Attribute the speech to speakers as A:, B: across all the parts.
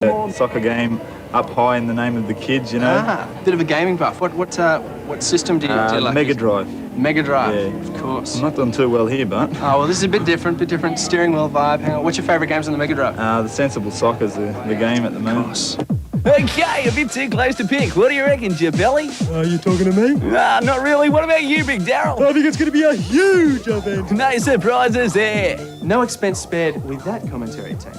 A: Soccer game up high in the name of the kids, you know.
B: Bit of a gaming buff. What system do you like?
A: Mega Drive.
B: Mega Drive,
A: Yeah.
B: of course.
A: I'm not doing too well here, but
B: Oh, well, this is a bit different. Steering wheel vibe. Hang on. What's your favourite games on the Mega Drive?
A: the Sensible Soccer's the game at the moment.
C: Okay, a bit too close to pick. What do you reckon, Jabelli?
D: Are you talking to me?
C: Nah, not really. What about you, Big Daryl?
D: I think it's going to be a huge event.
C: No surprises there.
B: No expense spared with that commentary team.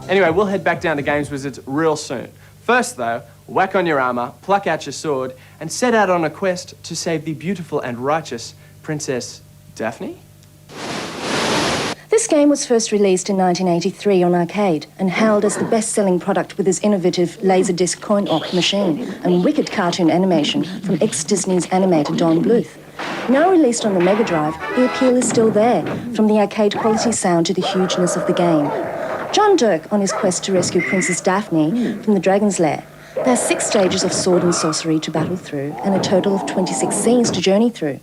B: Anyway, we'll head back down to Games Wizards real soon. First, though, whack on your armour, pluck out your sword, and set out on a quest to save the beautiful and righteous Princess Daphne?
E: This game was first released in 1983 on arcade and hailed as the best-selling product with its innovative Laserdisc coin-op machine and wicked cartoon animation from ex-Disney's animator Don Bluth. Now released on the Mega Drive, the appeal is still there, from the arcade quality sound to the hugeness of the game. John Dirk on his quest to rescue Princess Daphne from the Dragon's Lair. There are 6 stages of sword and sorcery to battle through and a total of 26 scenes to journey through.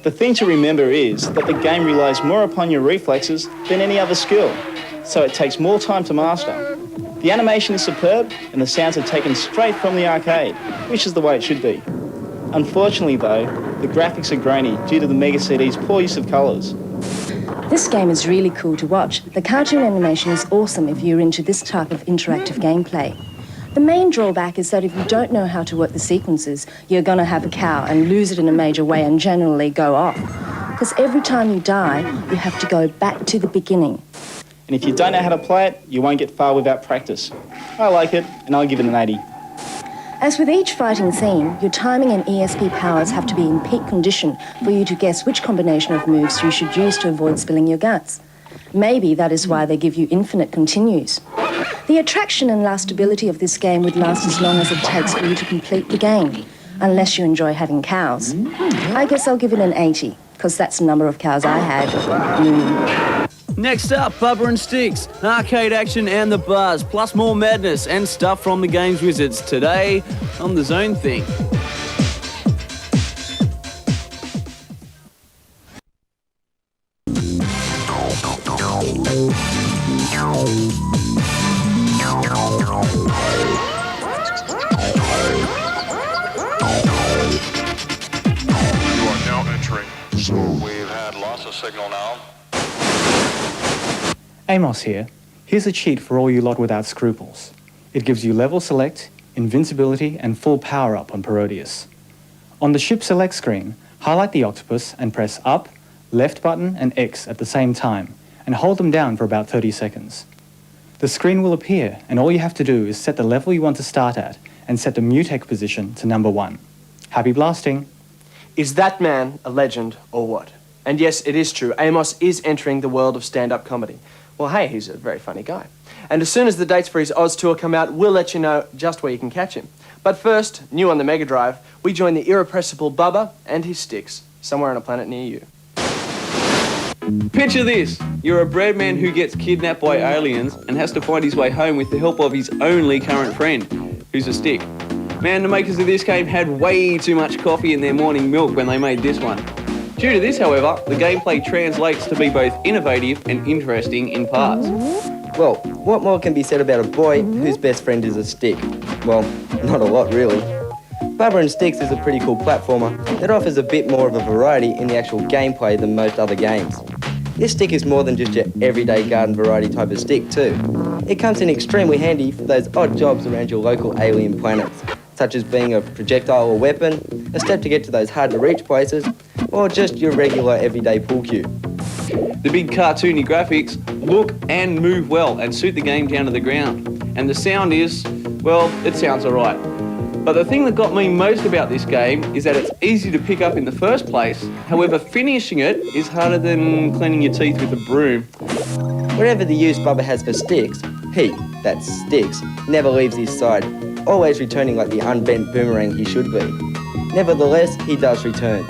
F: The thing to remember is that the game relies more upon your reflexes than any other skill, so it takes more time to master. The animation is superb and the sounds are taken straight from the arcade, which is the way it should be. Unfortunately though, the graphics are grainy due to the Mega CD's poor use of colours.
E: This game is really cool to watch. The cartoon animation is awesome if you're into this type of interactive gameplay. The main drawback is that if you don't know how to work the sequences, you're going to have a cow and lose it in a major way and generally go off. Because every time you die, you have to go back to the beginning.
F: And if you don't know how to play it, you won't get far without practice. I like it, and I'll give it an 80.
E: As with each fighting scene, your timing and ESP powers have to be in peak condition for you to guess which combination of moves you should use to avoid spilling your guts. Maybe that is why they give you infinite continues. The attraction and lastability of this game would last as long as it takes for you to complete the game, unless you enjoy having cows. I guess I'll give it an 80, because that's the number of cows I had.
C: Next up, Bubba and Sticks, arcade action and the buzz, plus more madness and stuff from the Games Wizards today on the Zone Thing.
G: We've had loss of signal now.
H: Amos here. Here's a cheat for all you lot without scruples. It gives you level select, invincibility and full power up on Parodius. On the ship select screen, highlight the octopus and press up, left button and X at the same time and hold them down for about 30 seconds. The screen will appear and all you have to do is set the level you want to start at and set the mutex position to number 1. Happy blasting!
B: Is that man a legend or what? And yes, it is true. Amos is entering the world of stand-up comedy. Well, hey, he's a very funny guy. And as soon as the dates for his Oz tour come out, we'll let you know just where you can catch him. But first, new on the Mega Drive, we join the irrepressible Bubba and his Sticks, somewhere on a planet near you.
C: Picture this. You're a bread man who gets kidnapped by aliens and has to find his way home with the help of his only current friend, who's a stick. Man, the makers of this game had way too much coffee in their morning milk when they made this one. Due to this, however, the gameplay translates to be both innovative and interesting in parts.
I: Well, what more can be said about a boy whose best friend is a stick? Well, not a lot really. Bubba and Sticks is a pretty cool platformer that offers a bit more of a variety in the actual gameplay than most other games. This stick is more than just your everyday garden variety type of stick too. It comes in extremely handy for those odd jobs around your local alien planets, such as being a projectile or weapon, a step to get to those hard to reach places, or just your regular everyday pool cue.
C: The big cartoony graphics look and move well and suit the game down to the ground. And the sound is, well, it sounds alright. But the thing that got me most about this game is that it's easy to pick up in the first place. However, finishing it is harder than cleaning your teeth with a broom.
I: Whatever the use Bubba has for Sticks, he, that's Sticks, never leaves his side, always returning like the unbent boomerang he should be. Nevertheless, he does return.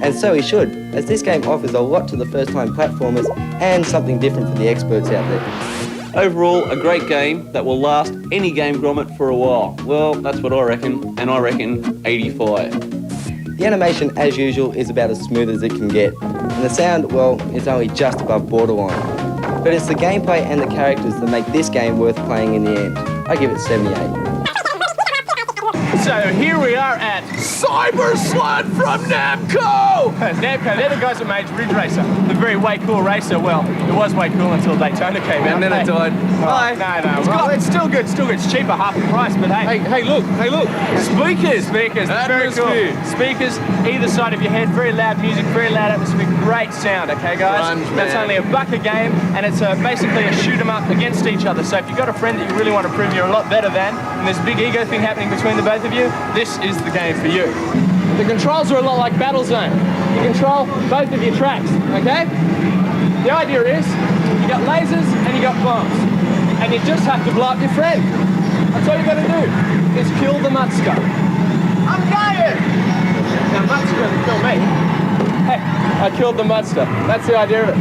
I: And so he should, as this game offers a lot to the first-time platformers and something different for the experts out there.
C: Overall, a great game that will last any game grommet for a while. Well, that's what I reckon, and I reckon 85.
I: The animation, as usual, is about as smooth as it can get, and the sound, well, is only just above borderline. But it's the gameplay and the characters that make this game worth playing in the end. I give it 78.
B: So here we are at Cyber Slot from Namco! Namco, they're the guys that made Ridge Racer, the very way cool racer. Well, it was way cool until Daytona came out.
C: And then it died.
B: Bye. No. It's still good. It's cheaper, half the price, but hey.
C: Hey, look.
B: Speakers, very cool.
C: Atmosphere.
B: Speakers, either side of your head, very loud music, very loud atmosphere, great sound, okay guys?
C: Grunge,
B: That's
C: man.
B: only $1 a game, and it's basically a shoot 'em up against each other. So if you've got a friend that you really want to prove you're a lot better than, and there's a big ego thing happening between the both of you, this is the game for you. The controls are a lot like Battlezone. You control both of your tracks, okay? The idea is, you got lasers and you got bombs, and you just have to blow up your friend. That's all you got to do, is kill the Mutska. I'm dying! Now Mutska doesn't kill me. Hey, I killed the Mutska. That's the idea of it.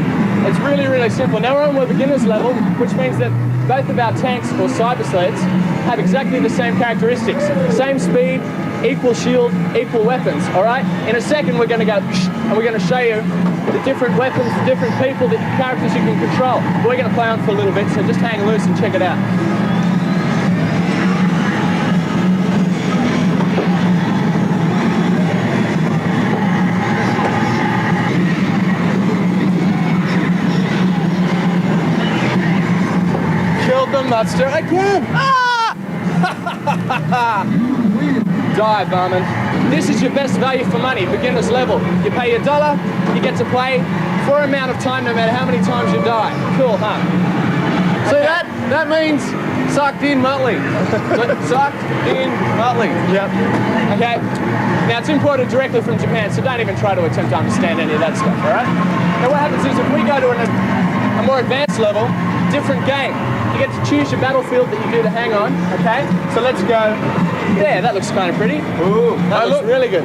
B: It's really, really simple. Now we're on the beginner's level, which means that both of our tanks, or cyber sleds, have exactly the same characteristics. Same speed, equal shield, equal weapons, all right? In a second, we're going to go, and we're going to show you the different weapons, the different people, the characters you can control. We're going to play on for a little bit, so just hang loose and check it out. Killed the Mutster again! Ah! Die, barman. This is your best value for money, beginner's level. You pay your $1, you get to play for an amount of time, no matter how many times you die. Cool, huh?
C: So that means sucked in Muttley. Sucked in Muttley.
B: Yep. Okay. Now it's imported directly from Japan, so don't even try to attempt to understand any of that stuff, all right? Now what happens is if we go to a more advanced level, different game. You get to choose your battlefield that you do to hang on, okay? So let's go there. That looks kind of pretty. Ooh, that looks really good.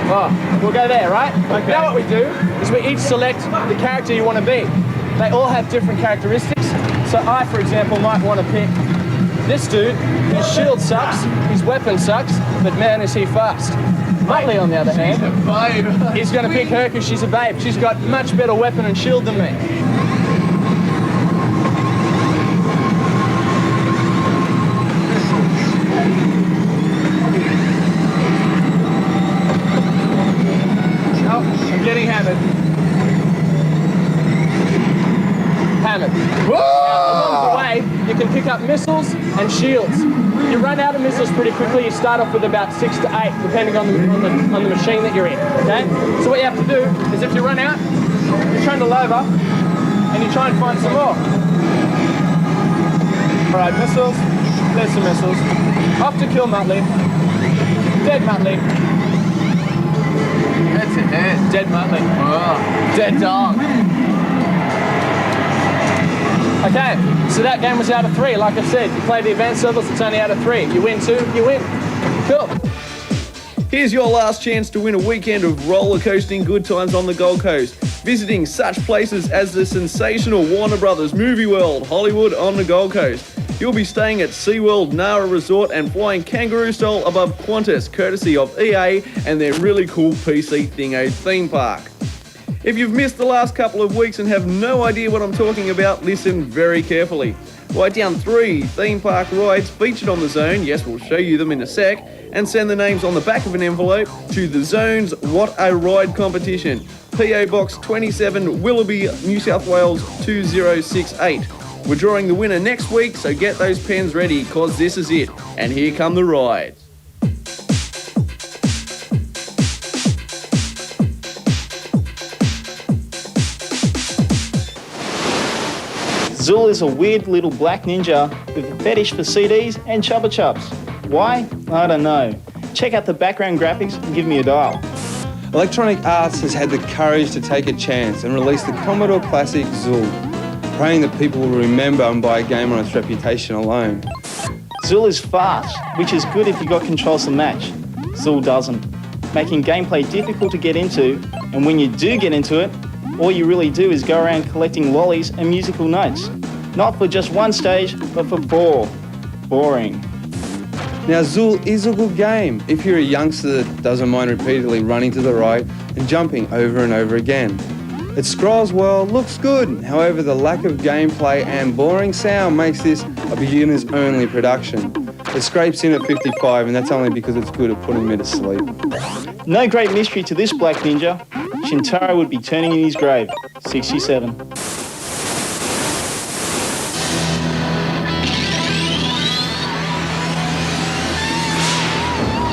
B: Oh, we'll go there, right? Okay. Now what we do is we each select the character you want to be. They all have different characteristics. So I, for example, might want to pick this dude. His shield sucks, his weapon sucks, but man is he fast. Muttley, on the other hand, he's going to pick her because she's a babe. She's got much better weapon and shield than me. I'm getting hammered. Along the way, you can pick up missiles and shields. You run out of missiles pretty quickly. You start off with about 6 to 8, depending on the machine that you're in. Okay. So what you have to do is, if you run out, you turn the lever and you try and find some more. All right, missiles. There's some missiles. Off to kill Muttley. Dead Muttley.
C: That's it.
B: Dead Muttley.
C: Oh.
B: Dead dog. Okay, so that game was out of 3. Like I said, you play the advanced levels, it's only out of 3. You win 2, you win. Cool.
C: Here's your last chance to win a weekend of roller coasting good times on the Gold Coast, visiting such places as the sensational Warner Brothers Movie World, Hollywood on the Gold Coast. You'll be staying at SeaWorld Nara Resort and flying kangaroo style above Qantas, courtesy of EA and their really cool PC Thingo theme park. If you've missed the last couple of weeks and have no idea what I'm talking about, listen very carefully. Write down 3 theme park rides featured on the Zone, yes, we'll show you them in a sec, and send the names on the back of an envelope to the Zone's What a Ride competition, PO Box 27, Willoughby, New South Wales 2068. We're drawing the winner next week, so get those pens ready, cause this is it. And here come the rides.
F: Zul is a weird little black ninja with a fetish for CDs and Chupa Chups. Why? I don't know. Check out the background graphics and give me a dial.
J: Electronic Arts has had the courage to take a chance and release the Commodore Classic Zul, praying that people will remember and buy a game on its reputation alone.
F: Zul is fast, which is good if you got controls to match. Zul doesn't, making gameplay difficult to get into, and when you do get into it, all you really do is go around collecting lollies and musical notes. Not for just one stage, but for 4. Boring.
J: Now Zul is a good game if you're a youngster that doesn't mind repeatedly running to the right and jumping over and over again. It scrolls well, looks good, however the lack of gameplay and boring sound makes this a beginners only production. It scrapes in at 55 and that's only because it's good at putting me to sleep.
F: No great mystery to this Black Ninja. Shintaro would be turning in his grave, 67.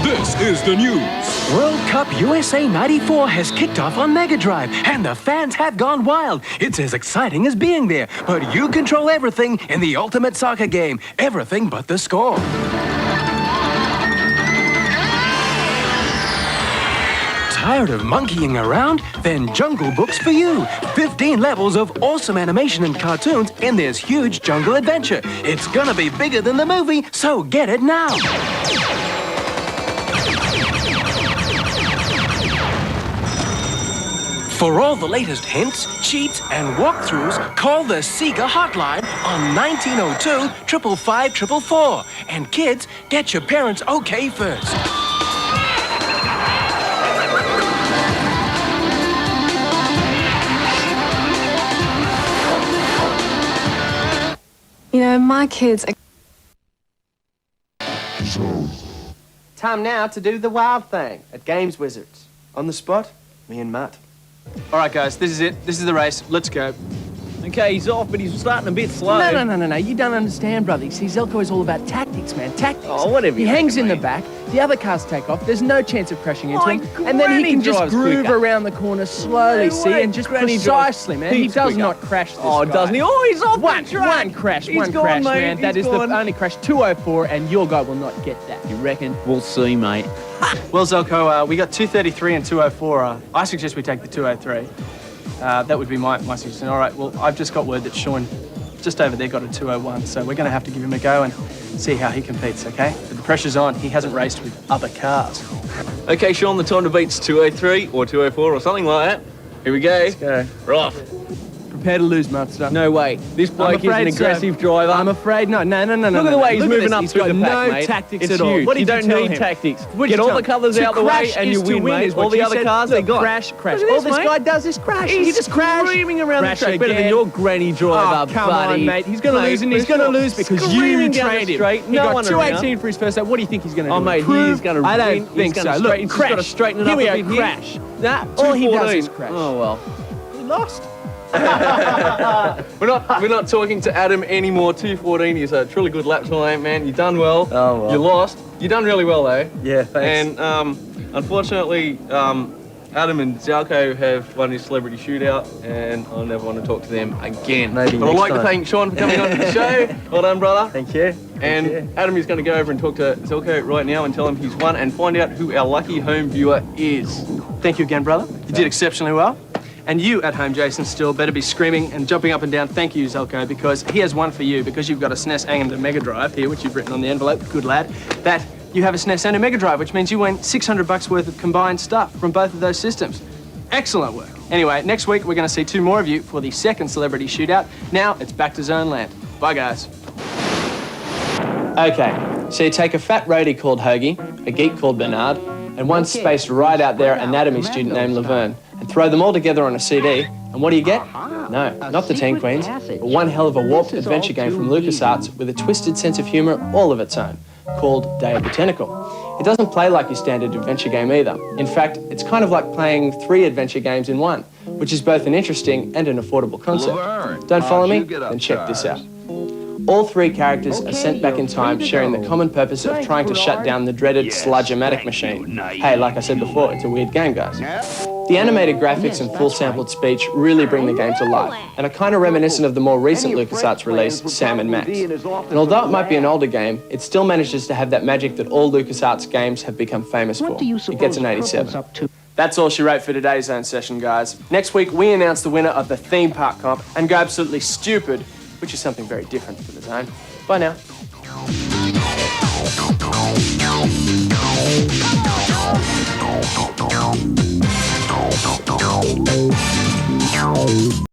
K: This is the news.
L: World Cup USA 94 has kicked off on Mega Drive, and the fans have gone wild. It's as exciting as being there, but you control everything in the ultimate soccer game. Everything but the score. Tired of monkeying around? Then Jungle Book's for you. 15 levels of awesome animation and cartoons in this huge jungle adventure. It's gonna be bigger than the movie, so get it now. For all the latest hints, cheats, and walkthroughs, call the Sega hotline on 1902 555 444. And kids, get your parents okay first.
M: You know, my kids are...
B: Time now to do the wild thing at Games Wizards. On the spot, me and Matt. All right, guys, this is it. This is the race. Let's go.
C: Okay, he's off, but he's starting a bit slow.
N: No. You don't understand, brother. You see, Zelko is all about tactics, man. Tactics.
C: Oh, whatever.
N: He hangs in the back. The other cars take off. There's no chance of crashing into him. And then he
C: Granny
N: can just
C: drives
N: groove
C: quicker.
N: around the corner slowly,
C: No
N: see,
C: way.
N: and just
C: Granny
N: precisely,
C: drives
N: man. He
C: heaps
N: does
C: quicker.
N: not crash this
C: Oh,
N: guy.
C: doesn't he? Oh, he's off
N: One
C: the track.
N: crash,
C: He's
N: one
C: gone,
N: crash,
C: mate.
N: man. That
C: He's
N: is
C: gone.
N: the only crash. 204, and your guy will not get that.
C: You reckon? We'll see, mate.
B: Well, Zelko, we got 233 and 204. I suggest we take the 203. That would be my suggestion. All right, well, I've just got word that Sean, just over there, got a 201, so we're going to have to give him a go and see how he competes, okay? But the pressure's on. He hasn't raced with other cars.
C: Okay, Sean, the time to beat's 203 or 204 or something like that. Here we go.
B: Let's go.
C: Right.
B: Prepare to lose, Monster.
C: No way. This bloke is an aggressive driver.
B: I'm afraid no.
C: Look at the way he's moving up
B: He's
C: through
B: got
C: the pack,
B: no
C: mate.
B: tactics
C: It's
B: at all.
C: huge.
B: What
C: You
B: did
C: don't
B: you tell
C: need
B: him?
C: tactics.
B: What'd
C: Get
B: you
C: all
B: tell
C: the
B: him?
C: colours
B: To
C: out the way
B: crash
C: and you
B: is to
C: win,
B: win,
C: mate.
B: is what
C: All the
B: you
C: other
B: said.
C: cars,
B: Look,
C: they got.
B: crash.
C: Look at
B: All
C: this,
B: this
C: mate.
B: guy does is crash.
C: He's
B: He just crash.
C: screaming around
B: Crash
C: the track better than
B: again.
C: your granny driver,
B: Oh, come
C: buddy.
B: on, mate. He's going to
C: Mate,
B: lose, and he's going to lose because you
C: screaming down
B: trained
C: the
B: him.
C: straight,
B: He
C: no
B: got
C: one
B: 218
C: around.
B: for his first lap. What do you think he's going to do?
C: Oh, mate,
B: Improve?
C: he's going to
B: I
C: win.
B: don't think
C: He's
B: so.
C: gonna
B: Look,
C: straighten- he's
B: crash.
C: got to straighten it
B: Here
C: up
B: we
C: a
B: go,
C: bit here.
B: crash.
C: Nah,
B: All he does
C: 214.
B: is crash.
C: Oh, well.
B: He lost.
C: We're not talking to Adam anymore. 214 is a truly good lap time, man. You done well.
B: Oh, well.
C: You lost. You done really well though.
B: Yeah, thanks.
C: And unfortunately, Adam and Zalco have won this celebrity shootout, and I'll never want to talk to them again.
B: Maybe
C: But I'd
B: next
C: like to
B: time.
C: thank Sean for coming on to the show. Well done, brother.
B: Thank you.
C: And Adam is going to go over and talk to Zelko right now and tell him he's won and find out who our lucky home viewer is.
B: Thank you again, brother. You did exceptionally well. And you at home, Jason, still better be screaming and jumping up and down. Thank you, Zelko, because he has one for you because you've got a SNES and a Mega Drive here, which you've written on the envelope. Good lad. That you have a SNES and a Mega Drive, which means you win $600 worth of combined stuff from both of those systems. Excellent work. Anyway, next week we're going to see 2 more of you for the second celebrity shootout. Now it's back to Zone Land. Bye, guys. Okay, so you take a fat roadie called Hoagie, a geek called Bernard, and one spaced right out there anatomy student named Laverne, and throw them all together on a CD, and what do you get? No, not the Teen Queens, but one hell of a warped adventure game from LucasArts with a twisted sense of humour all of its own, called Day of the Tentacle. It doesn't play like your standard adventure game either. In fact, it's kind of like playing 3 adventure games in one, which is both an interesting and an affordable concept. Don't follow me? Then check this out. All 3 characters are sent back in time, sharing the common purpose of trying to shut down the dreaded Sludge-O-Matic machine. Hey, like I said before, it's a weird game, guys. The animated graphics and full sampled speech really bring the game to life, and are kind of reminiscent of the more recent LucasArts release, Sam and Max. And although it might be an older game, it still manages to have that magic that all LucasArts games have become famous for. It gets an 87. That's all she wrote for today's Zone session, guys. Next week, we announce the winner of the theme park comp and go absolutely stupid, which is something very different for the Zone. Bye now.